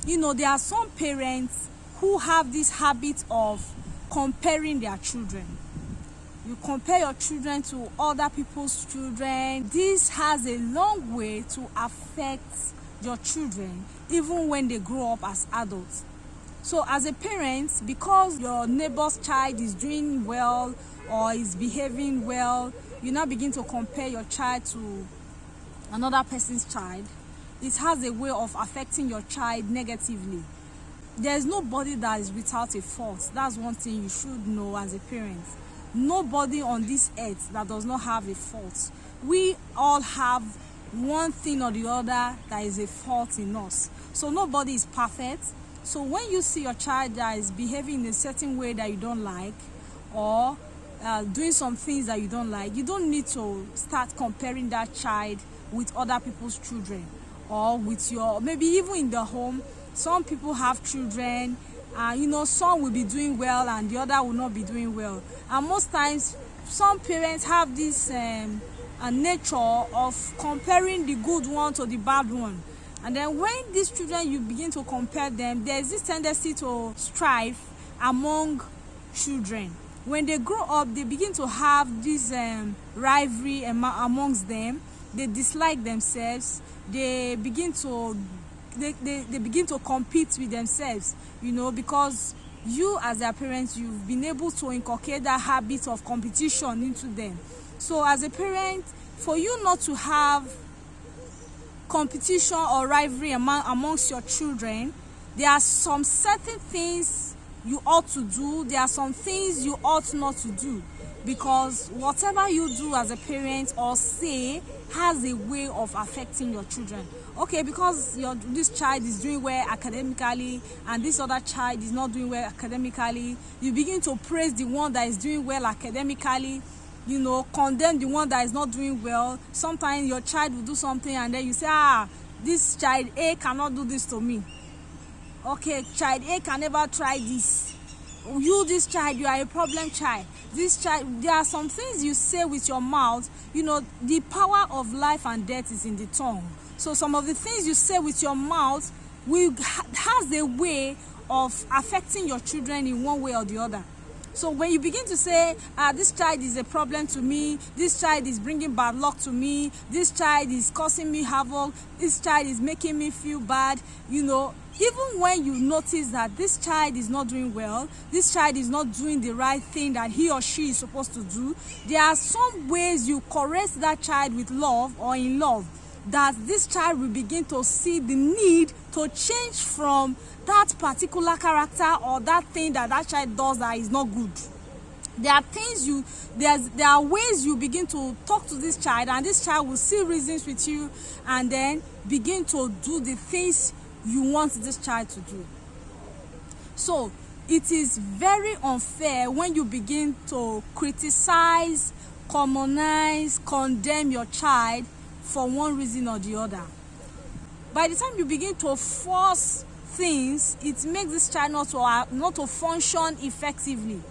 There are some parents who have this habit of comparing their children. You compare your children to other people's children. This has a long way to affect your children even when they grow up as adults. So as a parent, because your neighbor's child is doing well or is behaving well, you now begin to compare your child to another person's child. It has a way of affecting your child negatively. There's nobody that is without a fault. That's one thing you should know as a parent. Nobody on this earth that does not have a fault. We all have one thing or the other that is a fault in us. So nobody is perfect. So when you see your child that is behaving in a certain way that you don't like, or doing some things that you don't like, you don't need to start comparing that child with other people's children, or with your, maybe even in the home. Some people have children, some will be doing well and the other will not be doing well. And most times, some parents have this nature of comparing the good one to the bad one. And then when these children, you begin to compare them, there's this tendency to strife among children. When they grow up, they begin to have this rivalry amongst them. They dislike themselves. They begin to compete with themselves, because you as their parents, you've been able to inculcate that habit of competition into them. So as a parent, for you not to have competition or rivalry amongst your children, there are some certain things you ought to do. There are some things you ought not to do, because whatever you do as a parent or say has a way of affecting your children. Okay, because this child is doing well academically and this other child is not doing well academically, you begin to praise the one that is doing well academically, condemn the one that is not doing well. Sometimes your child will do something and then you say, this child A cannot do this to me. Okay, child A can never try this. This child, you are a problem child. This child, there are some things you say with your mouth. The power of life and death is in the tongue. So some of the things you say with your mouth has a way of affecting your children in one way or the other. So when you begin to say, this child is a problem to me, this child is bringing bad luck to me, this child is causing me havoc, this child is making me feel bad, even when you notice that this child is not doing well, this child is not doing the right thing that he or she is supposed to do, there are some ways you correct that child with love or in love, that this child will begin to see the need to change from that particular character or that thing that child does that is not good. There are ways you begin to talk to this child, and this child will see reasons with you and then begin to do the things you want this child to do. So it is very unfair when you begin to criticize, commonize, condemn your child for one reason or the other. By the time you begin to force things, it makes this child not to function effectively.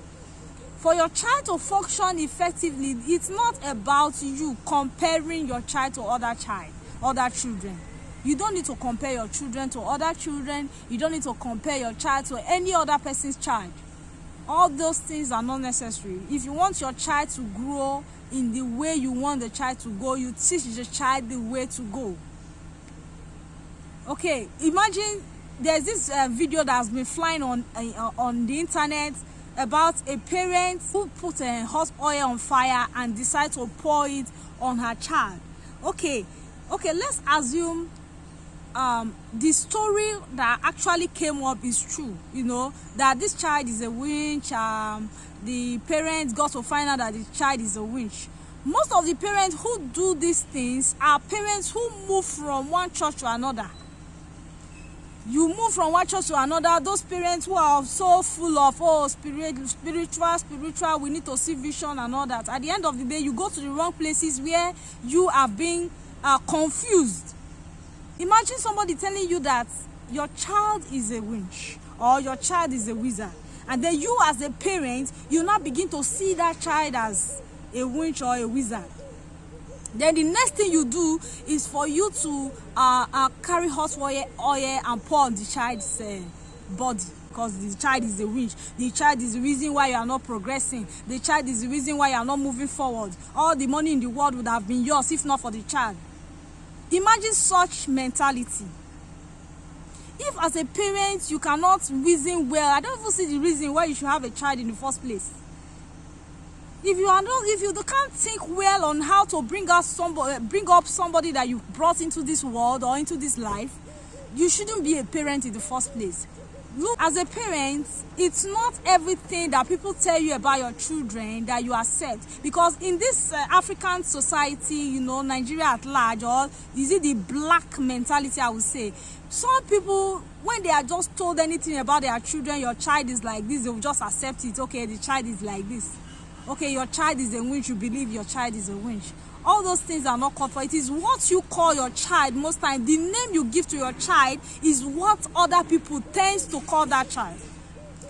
For your child to function effectively, it's not about you comparing your child to other children. You don't need to compare your children to other children. You don't need to compare your child to any other person's child. All those things are not necessary. If you want your child to grow in the way you want the child to go, you teach the child the way to go. Okay, imagine there's this video that has been flying on the internet about a parent who put a hot oil on fire and decided to pour it on her child. Okay, let's assume the story that actually came up is true, that this child is a winch. The parents got to find out that the child is a winch. Most of the parents who do these things are parents who move from one church to another. You move from one church to another, those parents who are so full of spiritual, we need to see vision and all that. At the end of the day, you go to the wrong places where you are being confused. Imagine somebody telling you that your child is a witch or your child is a wizard, and then you as a parent, you now begin to see that child as a witch or a wizard. Then the next thing you do is for you to carry hot oil and pour on the child's body, because the child is the winch. The child is the reason why you are not progressing. The child is the reason why you are not moving forward. All the money in the world would have been yours if not for the child. Imagine such mentality. If as a parent you cannot reason well, I don't even see the reason why you should have a child in the first place. If you can't think well on how to bring up somebody that you brought into this world or into this life, you shouldn't be a parent in the first place. Look, as a parent, it's not everything that people tell you about your children that you accept. Because in this African society, you know, Nigeria at large, or is it the black mentality, I would say, some people, when they are just told anything about their children, your child is like this, they will just accept it. Okay, the child is like this. Okay, your child is a winch, you believe your child is a winch. All those things are not called for. It is what you call your child most times. The name you give to your child is what other people tend to call that child.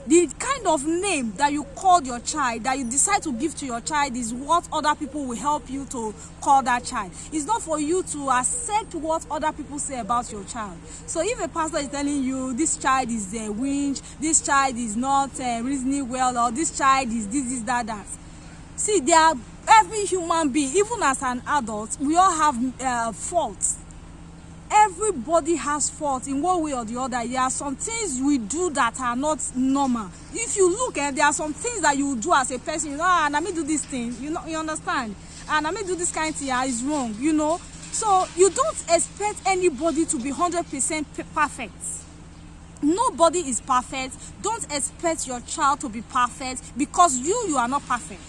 The kind of name that you called your child, that you decide to give to your child, is what other people will help you to call that child. It's not for you to accept what other people say about your child. So if a pastor is telling you this child is a winch, this child is not reasoning well, or this child is this, that. See, every human being, even as an adult, we all have faults. Everybody has faults in one way or the other. There are some things we do that are not normal. If you look at, there are some things that you do as a person, you know, let me do this thing, you understand? And let me do this kind of thing, it's wrong, you know. So you don't expect anybody to be 100% perfect. Nobody is perfect. Don't expect your child to be perfect, because you are not perfect.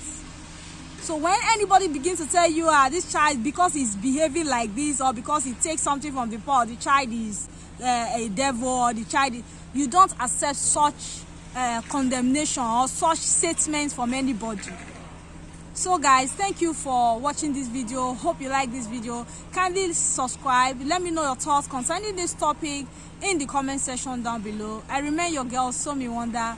So when anybody begins to tell you, this child, because he's behaving like this, or because he takes something from the poor, the child is a devil, or the child, you don't accept such condemnation or such statements from anybody. So guys, thank you for watching this video. Hope you like this video. Kindly subscribe. Let me know your thoughts concerning this topic in the comment section down below. I remain your girl, Somi Wonder.